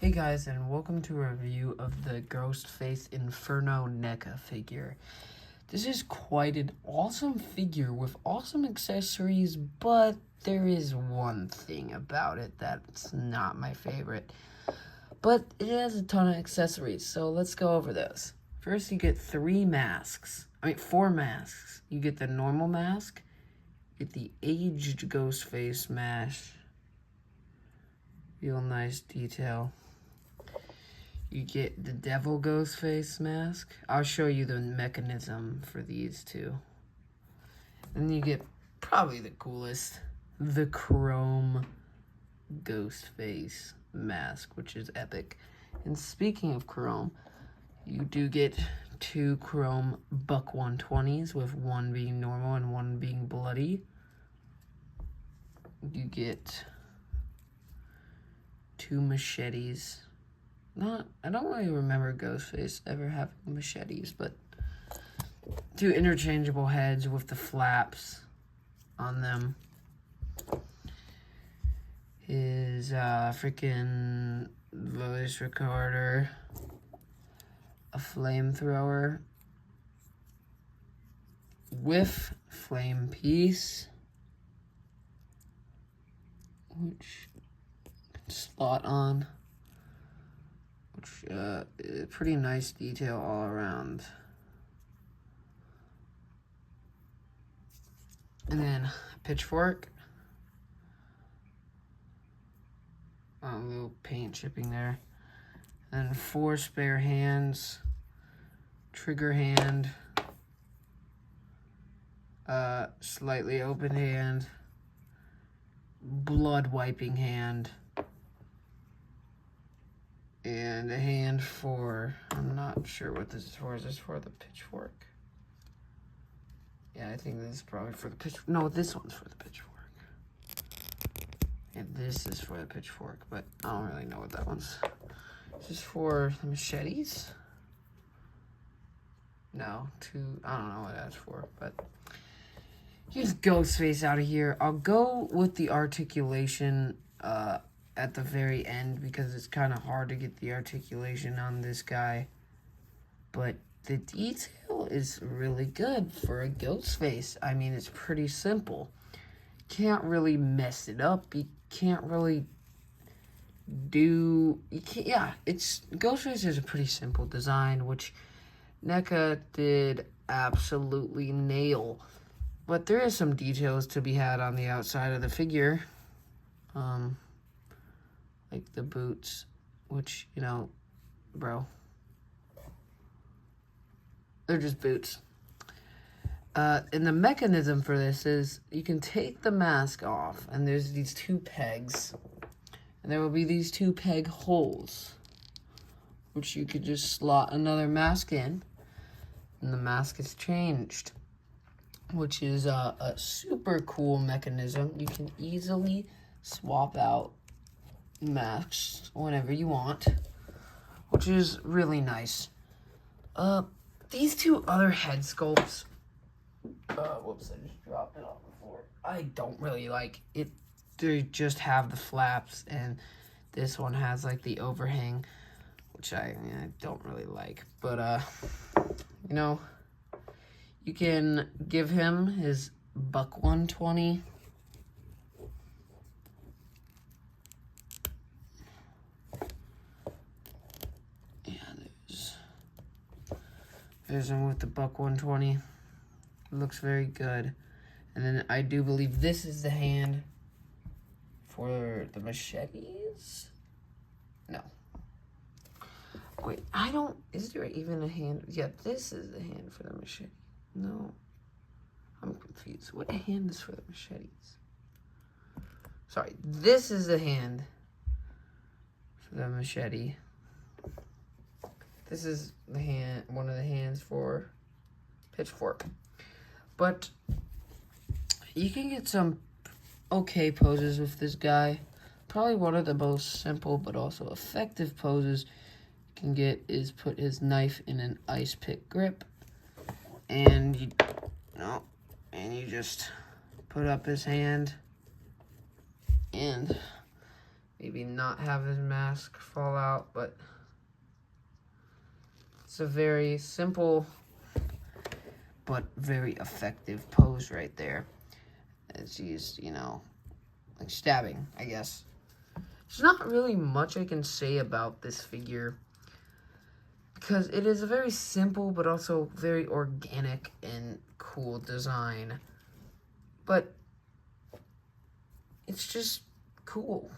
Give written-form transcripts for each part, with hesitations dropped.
Hey guys, and welcome to a review of the Ghostface Inferno Neca figure. This is quite an awesome figure with awesome accessories, but there is one thing about it that's not my favorite. But it has a ton of accessories, so let's go over those. First, you get four masks. You get the normal mask, you get the aged Ghostface mask. Real nice detail. You get the Devil Ghostface mask. I'll show you the mechanism for these two. And you get probably the coolest, the Chrome Ghostface mask, which is epic. And speaking of Chrome, you do get two Chrome Buck 120s, with one being normal and one being bloody. You get two machetes. I don't really remember Ghostface ever having machetes, but two interchangeable heads with the flaps on them. His freaking voice recorder, a flamethrower with flame piece, which slot on, which pretty nice detail all around. And then a pitchfork, a little paint chipping there, and four spare hands, trigger hand, slightly open hand, blood wiping hand, and a hand for, I'm not sure what this is for. Is this for the pitchfork? Yeah, I think this is probably for the pitchfork. No, this one's for the pitchfork. And this is for the pitchfork, but I don't really know what that one's. Is this for the machetes? No, I don't know what that's for, but here's Ghostface out of here. I'll go with the articulation at the very end, because it's kind of hard to get the articulation on this guy. But the detail is really good for a Ghostface. I mean, it's pretty simple. Can't really mess it up. You can't really Ghostface is a pretty simple design, which Neca did absolutely nail. But there is some details to be had on the outside of the figure. Like the boots, which, you know, bro, they're just boots. And the mechanism for this is you can take the mask off, and there's these two pegs, and there will be these two peg holes, which you could just slot another mask in, and the mask is changed, which is a super cool mechanism. You can easily swap out masks whenever you want, which is really nice. These two other head sculpts, whoops, I just dropped it on the floor. I don't really like it. They just have the flaps, and this one has like the overhang, which I don't really like. But you know, you can give him his Buck 120. There's him with the Buck 120. It looks very good. And then I do believe this is the hand for the machetes. No. Wait, is there even a hand? Yeah, this is the hand for the machete. No. I'm confused. What hand is for the machetes? Sorry, this is the hand for the machete. This is the hand, one of the hands for pitchfork. But you can get some okay poses with this guy. Probably one of the most simple but also effective poses you can get is put his knife in an ice pick grip, and you just put up his hand, and maybe not have his mask fall out, but it's a very simple but very effective pose right there. As he's, you know, like stabbing, I guess. There's not really much I can say about this figure, because it is a very simple but also very organic and cool design. But it's just cool.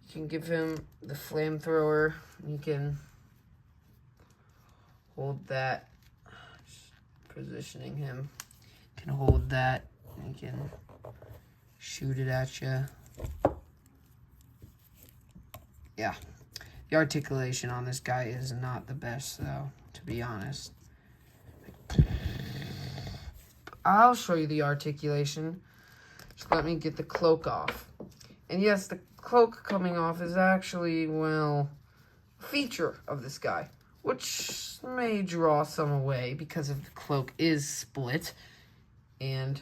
You can give him the flamethrower. You can hold that. Just positioning him. You can hold that. You can shoot it at you. Yeah. The articulation on this guy is not the best, though, to be honest. I'll show you the articulation. Just let me get the cloak off. And yes, the cloak coming off is actually, well, a feature of this guy, which may draw some away because if the cloak is split and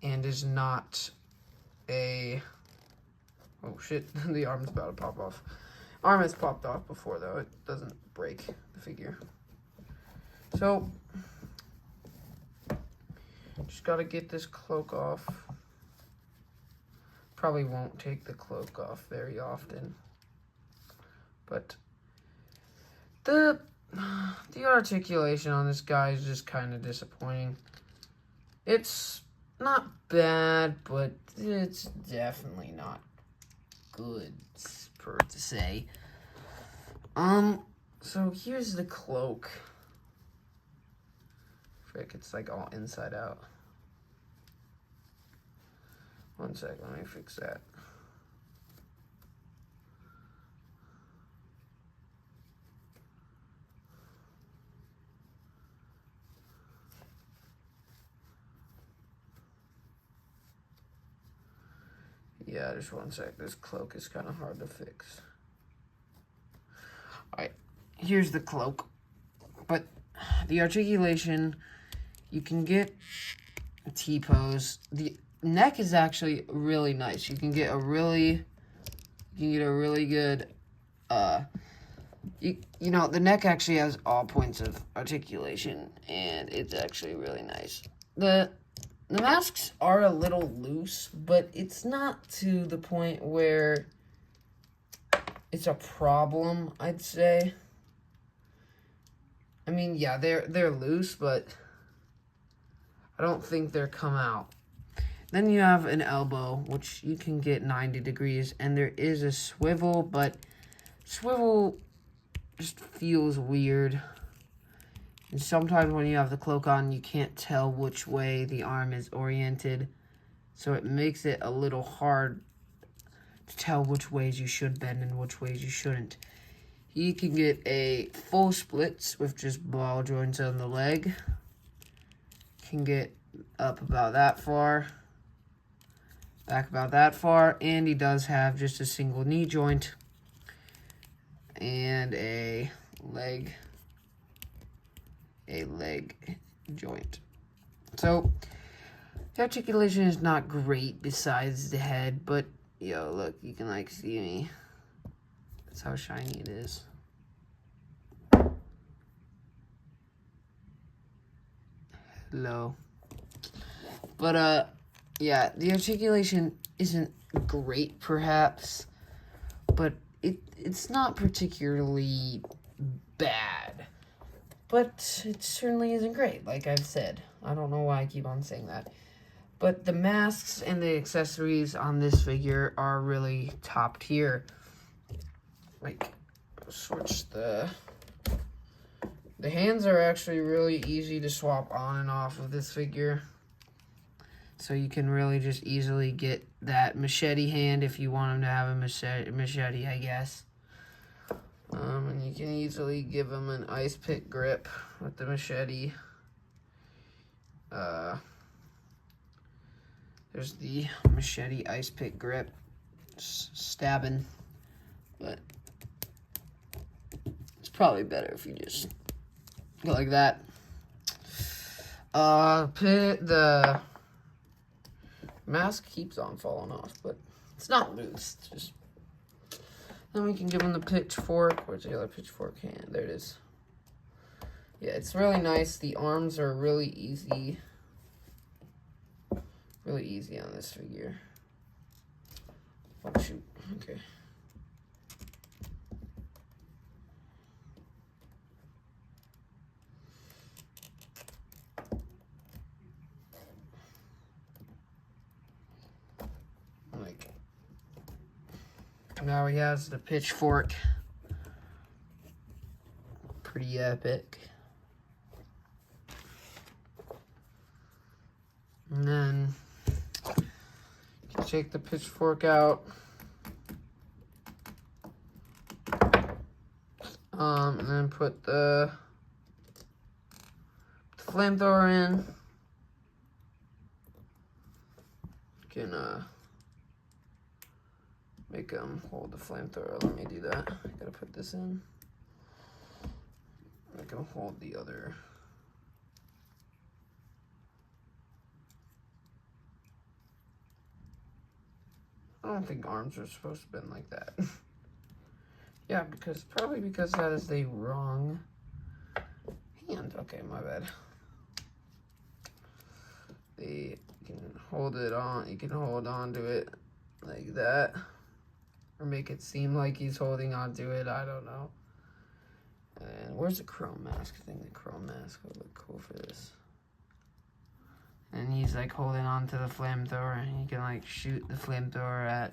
is not a... Oh, shit. The arm's about to pop off. Arm has popped off before, though. It doesn't break the figure. So, just gotta get this cloak off. Probably won't take the cloak off very often. But the articulation on this guy is just kind of disappointing. It's not bad, but it's definitely not good, per to say. So here's the cloak. Frick, it's like all inside out. One sec, let me fix that. Yeah, just one sec. This cloak is kind of hard to fix. Alright, here's the cloak. But the articulation, you can get a T-pose. The neck is actually really nice. You can get a really good, you know, the neck actually has all points of articulation, and it's actually really nice. The masks are a little loose, but it's not to the point where it's a problem, I'd say. I mean, yeah, they're loose, but I don't think they're come out. Then you have an elbow, which you can get 90 degrees, and there is a swivel, but swivel just feels weird. And sometimes when you have the cloak on, you can't tell which way the arm is oriented, so it makes it a little hard to tell which ways you should bend and which ways you shouldn't. You can get a full splits with just ball joints on the leg. Can get up about that far, back about that far, and he does have just a single knee joint and a leg joint. So the articulation is not great besides the head, but yo, look, you can like see me. That's how shiny it is. Hello. But yeah, the articulation isn't great perhaps, but it's not particularly bad. But it certainly isn't great, like I've said. I don't know why I keep on saying that. But the masks and the accessories on this figure are really top tier. Like, switch the hands are actually really easy to swap on and off of this figure. So you can really just easily get that machete hand if you want him to have a machete, I guess. And you can easily give him an ice pick grip with the machete. There's the machete ice pick grip. Stabbing. But it's probably better if you just go like that. The Mask keeps on falling off, but it's not loose. It's just... Then we can give him the pitchfork. Where's the other pitchfork hand? There it is. Yeah, it's really nice. The arms are really easy. Really easy on this figure. Oh, shoot. Okay. Now he has the pitchfork. Pretty epic. And then you can take the pitchfork out. And then put the flamethrower in. You can make him hold the flamethrower. Let me do that. I gotta put this in. Make him hold the other. I don't think arms are supposed to have been like that. Yeah, probably because that is the wrong hand. Okay, my bad. You can hold it on. You can hold on to it like that. Or make it seem like he's holding on to it. I don't know. And where's the chrome mask? I think the chrome mask would look cool for this. And he's like holding on to the flamethrower. And he can like shoot the flamethrower at.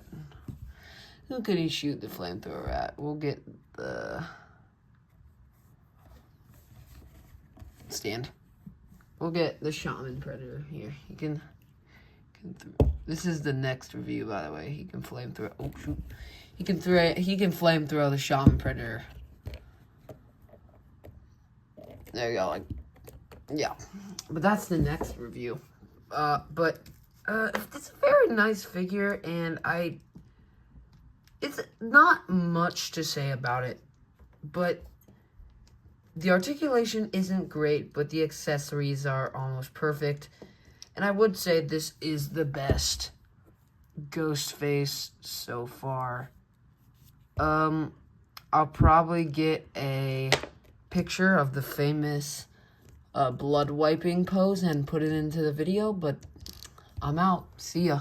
Who could he shoot the flamethrower at? We'll get the stand. We'll get the shaman predator here. He can this is the next review, by the way. He can flamethrower. Oh shoot! He can flamethrow the shaman predator. There you go. Like, yeah. But that's the next review. But it's a very nice figure, and it's not much to say about it, but the articulation isn't great, but the accessories are almost perfect. And I would say this is the best Ghostface so far. I'll probably get a picture of the famous blood wiping pose and put it into the video, but I'm out. See ya.